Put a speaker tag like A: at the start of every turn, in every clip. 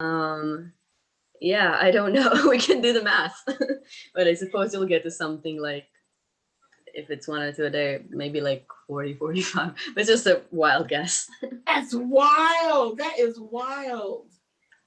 A: Um, yeah, I don't know. We can do the math, but I suppose you'll get to something like, if it's 1 or 2 a day, maybe like 40, 45. But it's just a wild guess.
B: That's wild. That is wild.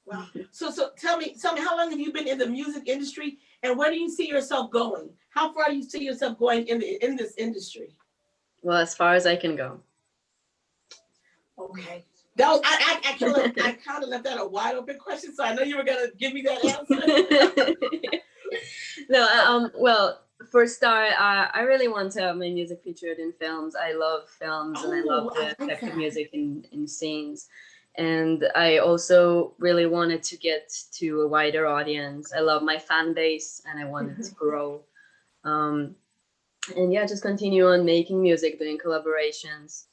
B: Wow. So tell me, how long have you been in the music industry, and where do you see yourself going? How far do you see yourself going in this industry?
A: Well, as far as I can go.
B: Okay. That was I kind of left that a wide open question, so I know you were gonna give me that answer.
A: No, well, for start, I really want to have my music featured in films. I love films, and I love the
B: I like
A: effective
B: that.
A: music in scenes. And I also really wanted to get to a wider audience. I love my fan base, and I wanted to grow. Um, and yeah, just continue on making music, doing collaborations,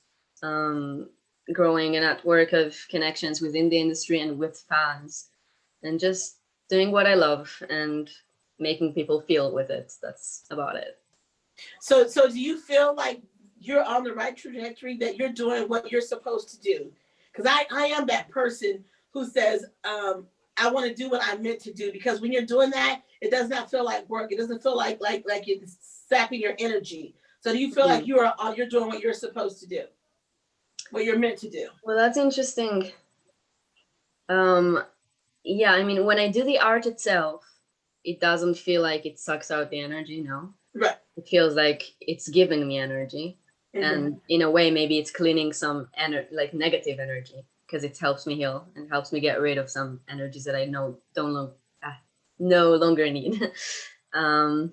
A: um, growing a network of connections within the industry and with fans, and just doing what I love and making people feel with it. That's about it.
B: So do you feel like you're on the right trajectory, that you're doing what you're supposed to do? Because I am that person who says, I want to do what I'm meant to do, because when you're doing that, it does not feel like work. It doesn't feel like it's sapping your energy. So do you feel like you're doing what you're supposed to do, what you're meant to do?
A: Well, that's interesting. Yeah, I mean, when I do the art itself, it doesn't feel like it sucks out the energy, no.
B: Right.
A: It feels like it's giving me energy. And in a way, maybe it's cleaning some like negative energy, because it helps me heal and helps me get rid of some energies that I know no longer need. um,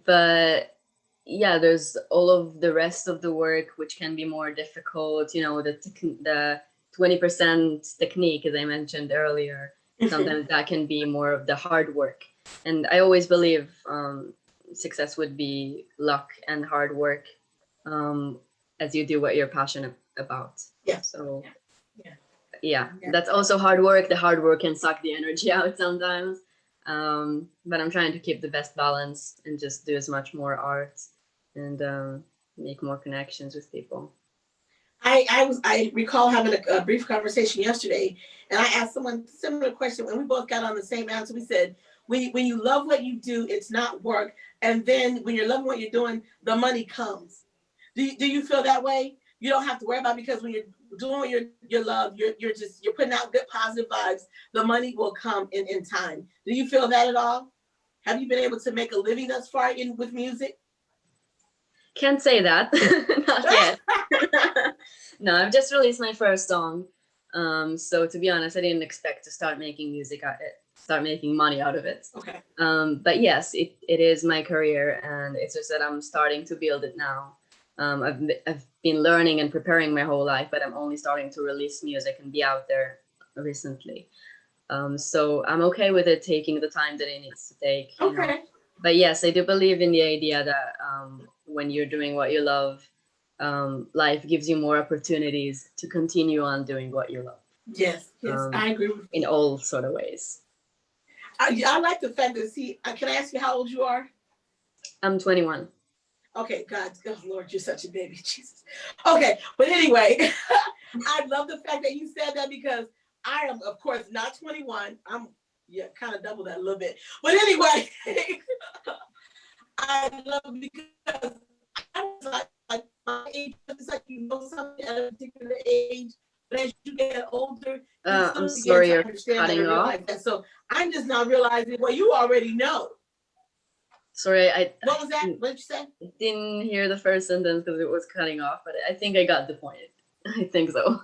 A: but yeah, there's all of the rest of the work which can be more difficult. You know, the 20% technique, as I mentioned earlier. Sometimes that can be more of the hard work. And I always believe success would be luck and hard work, as you do what you're passionate about.
B: Yeah.
A: So
B: Yeah.
A: Yeah, that's also hard work. The hard work can suck the energy out sometimes. But I'm trying to keep the best balance and just do as much more art and make more connections with people.
B: I recall having a brief conversation yesterday, and I asked someone a similar question, and we both got on the same answer. We said, when you love what you do, it's not work, and then when you're loving what you're doing, the money comes. Do you feel that way? You don't have to worry about it, because when you're doing what you love, you're putting out good positive vibes. The money will come in time. Do you feel that at all? Have you been able to make a living thus far with music?
A: Can't say that. Not yet. No, I've just released my first song. So to be honest, I didn't expect to start making music, start making money out of it.
B: Okay.
A: But yes, it is my career, and it's just that I'm starting to build it now. I've been learning and preparing my whole life, but I'm only starting to release music and be out there recently. So I'm okay with it taking the time that it needs to take.
B: Okay.
A: You know? But yes, I do believe in the idea that when you're doing what you love, life gives you more opportunities to continue on doing what you love.
B: Yes, I agree with you.
A: In all sort of ways.
B: I like the fact that, can I ask you how old you are?
A: I'm 21.
B: Okay, God, oh Lord, you're such a baby, Jesus. Okay, but anyway, I love the fact that you said that, because I am, of course, not 21. I'm kind of double that a little bit. But anyway, I love it because I was like my age, it's like you know something at a particular age, but as you get older,
A: I'm sorry, you're cutting off.
B: That. So I'm just not realizing what you already know.
A: Sorry,
B: what was that? What did you say?
A: I didn't hear the first sentence because it was cutting off, but I think I got the point. I think so.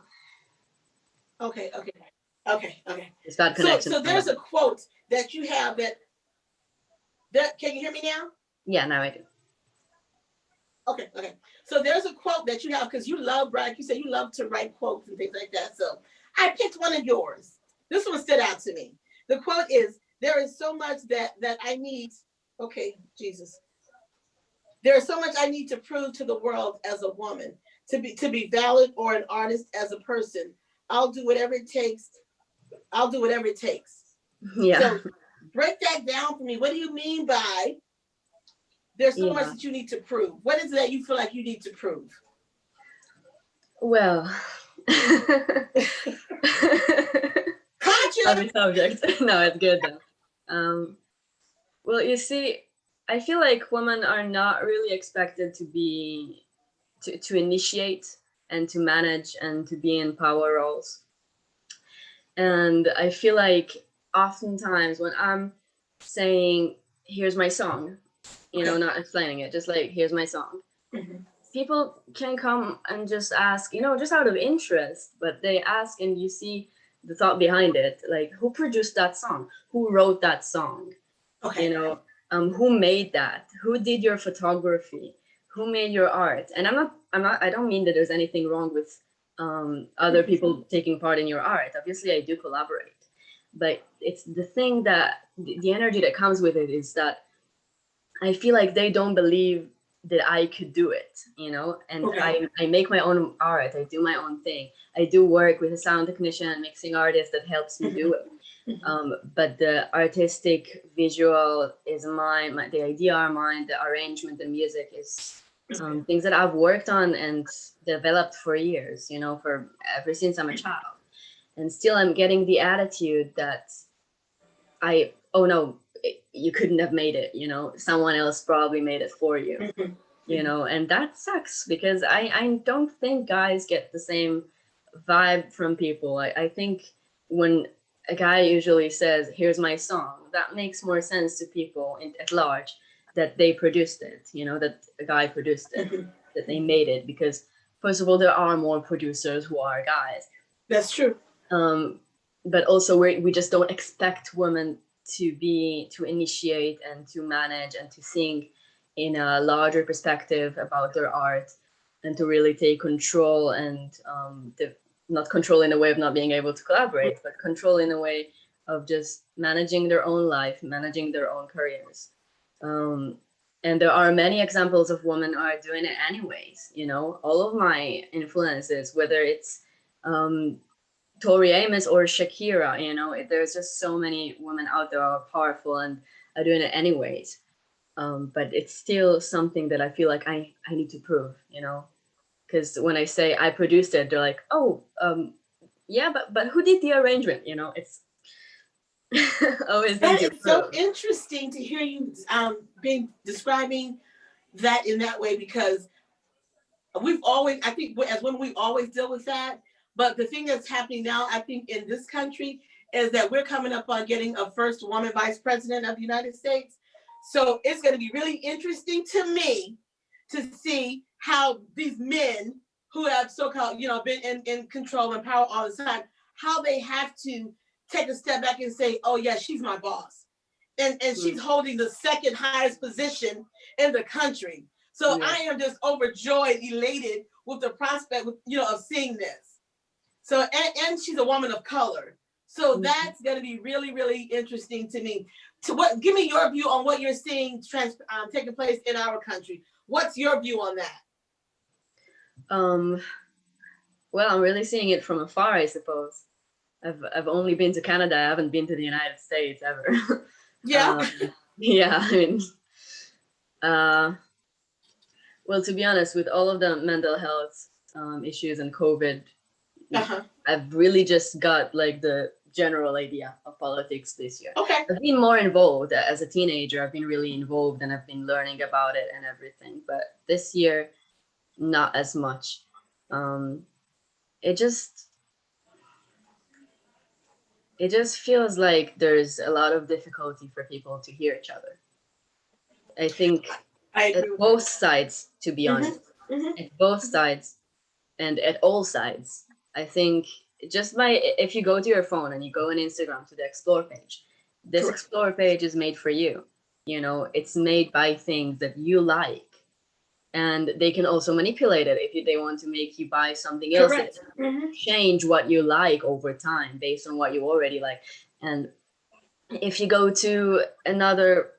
B: Okay.
A: It's bad connection.
B: So there's a quote that you have that can you hear me now?
A: Yeah, now I do.
B: Okay. So there's a quote that you have, because you love, right? You say you love to write quotes and things like that. So I picked one of yours. This one stood out to me. The quote is, "There is so much that I need." Okay, Jesus. "There is so much I need to prove to the world as a woman, to be valid, or an artist as a person. I'll do whatever it takes.
A: Yeah.
B: So break that down for me. What do you mean by there's so much that you need to prove? What is it that you feel like you need to prove?
A: Well,
B: come
A: heavy subject. No, it's good though. Well, you see, I feel like women are not really expected to be to initiate and to manage and to be in power roles. And I feel like oftentimes when I'm saying, here's my song, you know,
B: Okay.
A: not explaining it, just like, here's my song,
B: Mhm.
A: people can come and just ask, you know, just out of interest, but they ask and you see the thought behind it. Like, who produced that song? Who wrote that song? You
B: Okay.
A: know, who made that? Who did your photography? Who made your art? And I don't mean that there's anything wrong with other people taking part in your art. Obviously, I do collaborate, but it's the thing that the energy that comes with it is that I feel like they don't believe that I could do it, you know, and
B: Okay.
A: I make my own art. I do my own thing. I do work with a sound technician and mixing artist that helps me do
B: Mhm.
A: it.
B: Mhm.
A: But the artistic visual is mine. The idea are mine. The arrangement and music is
B: Okay.
A: things that I've worked on and developed for years. You know, for ever since I'm a child, and still I'm getting the attitude that oh no, you couldn't have made it. You know, someone else probably made it for you.
B: Mhm.
A: You know, and that sucks because I don't think guys get the same vibe from people. I think when a guy usually says, here's my song, that makes more sense to people at large that they produced it, you know, that a guy produced it,
B: Mhm.
A: that they made it. Because, first of all, there are more producers who are guys.
B: That's true.
A: Um, but also, we just don't expect women to initiate and to manage and to think in a larger perspective about their art and to really take control and not control in a way of not being able to collaborate, but control in a way of just managing their own life, managing their own careers. Um, and there are many examples of women are doing it anyways. You know, all of my influences, whether it's um, Tori Amos or Shakira, you know, there's just so many women out there are powerful and are doing it anyways. But it's still something that I feel like I need to prove, you know, because when I say I produced it, they're like, oh, yeah, but who did the arrangement? You know, it's always things
B: That
A: you
B: is so
A: prove.
B: interesting to hear you being describing that in that way, because we've always, I think, as women, we always deal with that. But the thing that's happening now, I think, in this country is that we're coming up on getting a first woman vice president of the United States. So it's going to be really interesting to me to see how these men who have so-called, been in control and power all the time, how they have to take a step back and say, oh yeah, she's my boss. And
A: Mm,
B: she's holding the second highest position in the country. So
A: yeah.
B: I am just overjoyed, elated with the prospect, of seeing this. So and she's a woman of color. So
A: Mhm.
B: that's going to be really, really interesting to me. Give me your view on what you're seeing taking place in our country. What's your view on that?
A: Um, well, I'm really seeing it from afar, I suppose. I've only been to Canada. I haven't been to the United States ever.
B: Yeah.
A: um, yeah, I mean, uh, well, to be honest, with all of the mental health issues and COVID,
B: Uh-huh.
A: I've really just got like the general idea of politics this year.
B: Okay.
A: I've been more involved as a teenager. I've been really involved and I've been learning about it and everything. But this year, not as much. Um, it just it just feels like there's a lot of difficulty for people to hear each other. I think
B: I
A: at
B: agree with that.
A: both sides, to be
B: Mm-hmm.
A: honest,
B: Mm-hmm.
A: at both sides and at all sides. I think just by if you go to your phone and you go on Instagram to the explore page, this
B: Correct.
A: explore page is made for you. You know, it's made by things that you like. And they can also manipulate it if they want to make you buy something else that
B: Correct. Mm-hmm.
A: change what you like over time based on what you already like. And if you go to another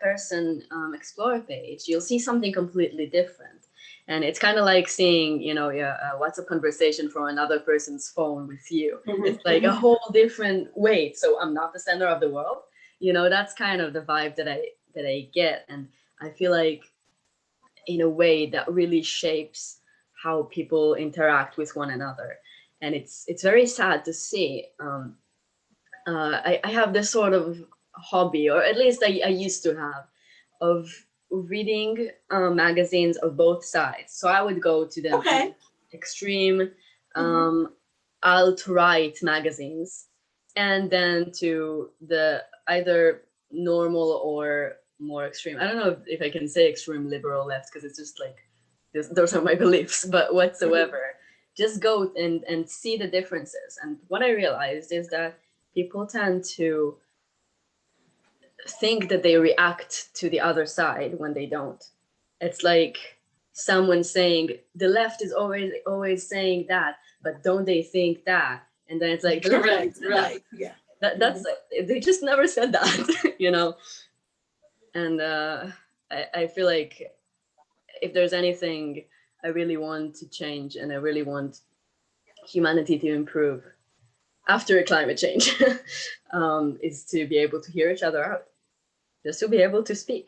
A: person explore page, you'll see something completely different. And it's kind of like seeing, you know, a WhatsApp conversation from another person's phone with you. It's
B: Mm-hmm.
A: like a
B: Mm-hmm.
A: whole different weight. So I'm not the center of the world. You know, that's kind of the vibe that I get. And I feel like in a way that really shapes how people interact with one another. And it's very sad to see. I have this sort of hobby, or at least I used to have, of reading magazines of both sides. So I would go to the
B: Okay.
A: extreme
B: Mhm.
A: alt-right magazines, and then to the either normal or more extreme. I don't know if I can say extreme liberal left, because it's just like those are my beliefs, but
B: Mhm.
A: whatsoever. Just go and see the differences. And what I realized is that people tend to think that they react to the other side when they don't. It's like someone saying the left is always saying that, but don't they think that? And then it's like the left never
B: Correct.
A: said that.
B: Right. Yeah.
A: That's
B: Mhm.
A: they just never said that, you know. And I feel like if there's anything I really want to change, and I really want humanity to improve after climate change, is to be able to hear each other out, just to be able to speak.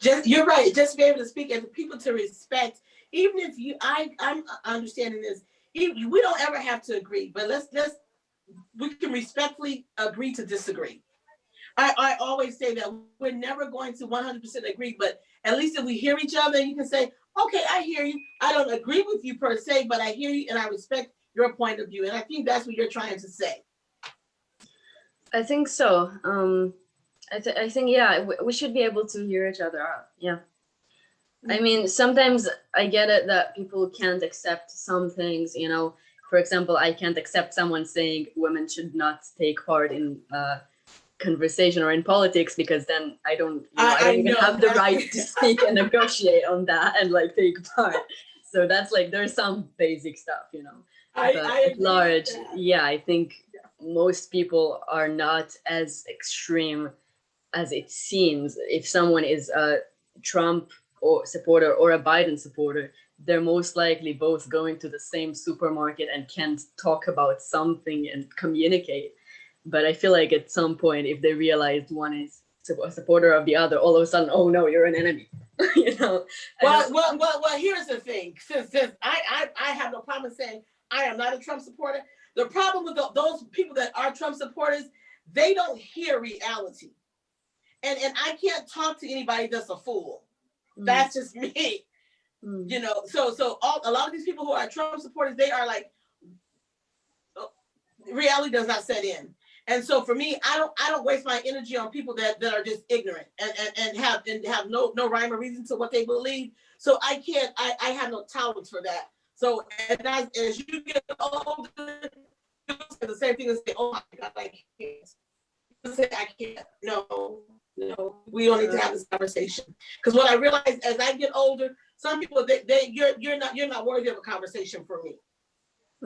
B: Just you're right. Just be able to speak and for people to respect, even if I'm understanding this. Even, we don't ever have to agree, but let's we can respectfully agree to disagree. I always say that we're never going to 100% agree, but at least if we hear each other, you can say, okay, I hear you. I don't agree with you per se, but I hear you and I respect your point of view. And I think that's what you're trying to say.
A: I think so. I think, yeah, we should be able to hear each other out. Yeah. I mean, sometimes I get it that people can't accept some things, you know. For example, I can't accept someone saying women should not take part in conversation or in politics, because then I
B: I
A: don't even
B: know
A: have the
B: that.
A: right to speak and negotiate on that and like take part. So that's like, there's some basic stuff, you know. But
B: I
A: at
B: agree with
A: large,
B: that.
A: yeah, I think most people are not as extreme as it seems. If someone is a Trump or supporter or a Biden supporter, they're most likely both going to the same supermarket and can talk about something and communicate. But I feel like at some point, if they realized one is a supporter of the other, all of a sudden, oh no, you're an enemy. You know, I don't.
B: Well. Here's the thing. Since I have no problem saying I am not a Trump supporter. The problem with those people that are Trump supporters, they don't hear reality, and I can't talk to anybody that's a fool.
A: Mm,
B: That's just me.
A: mm,
B: You know, so a lot of these people who are Trump supporters, they are like, oh, reality does not set in. And so for me, I don't waste my energy on people that are just ignorant and have no rhyme or reason to what they believe. So I can't I have no tolerance for that. So and as you get older, you say the same thing and say, oh my God, I can't. You say I can't. No, we don't need to have this conversation. Because what I realize as I get older, some people you're not worthy of a conversation for me.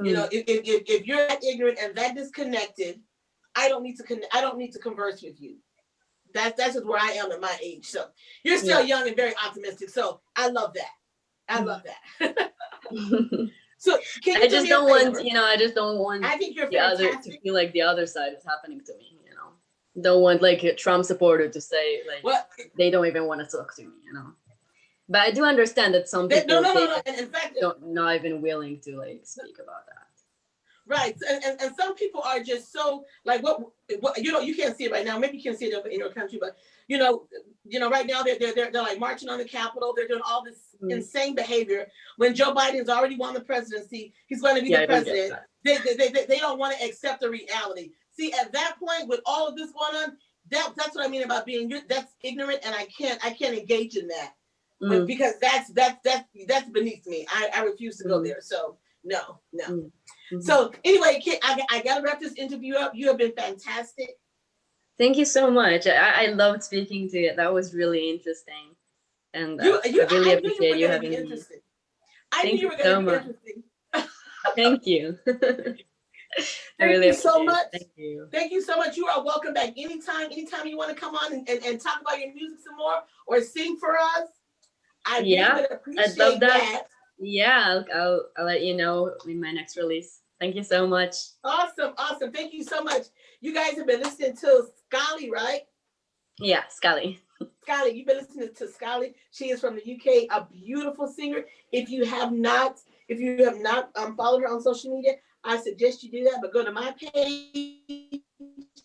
B: You know,
A: mm,
B: if you're that ignorant and that disconnected, I don't need to converse with you. That's just where I am at my age. So you're still
A: yeah.
B: young and very optimistic. So I love that. I
A: Mm.
B: love that. So can
A: I
B: you do
A: just
B: me a
A: don't want,
B: favor?
A: I just don't want
B: I think you're
A: the other to
B: fantastic.
A: feel like the other side is happening to me, you know. Don't want like a Trump supporter to say like
B: Well,
A: they don't even want to talk to me, you know. But I do understand that some
B: no,
A: people,
B: no, no,
A: they
B: no.
A: just
B: And in fact,
A: don't not even willing to like speak about that.
B: right. And some people are just so like what you know, you can't see it right now. Maybe you can see it in your country, but you know, right now they're like marching on the Capitol. They're doing all this
A: Mm.
B: insane behavior. When Joe Biden's already won the presidency, he's going to be
A: Yeah,
B: the
A: I don't get
B: president.
A: that.
B: They don't want to accept the reality. See, at that point, with all of this going on, that's what I mean about being that's ignorant, and I can't engage in that. But
A: Mm,
B: because that's beneath me. I refuse to go
A: mm,
B: there. So no.
A: mm, mhm.
B: So anyway, Kit, I gotta wrap this interview up. You have been fantastic.
A: Thank you so much. I loved speaking to you. That was really interesting, and I really
B: I knew you
A: appreciate
B: were
A: you
B: gonna be
A: having me.
B: interested. I knew
A: Thank
B: you
A: you
B: were gonna
A: so
B: be
A: much.
B: interesting.
A: Thank you. I
B: Thank
A: really
B: you so
A: appreciate it.
B: much.
A: Thank you.
B: Thank you so much. You are welcome back anytime you want to come on and talk about your music some more or sing for us. I really
A: Yeah,
B: would
A: I'd love
B: appreciate
A: that.
B: that.
A: Yeah, I'll let you know in my next release. Thank you so much.
B: Awesome. Thank you so much. You guys have been listening to Scully, right?
A: Yeah, Scully.
B: Scully, you've been listening to Scully. She is from the UK, a beautiful singer. If you have not followed her on social media, I suggest you do that. But go to my page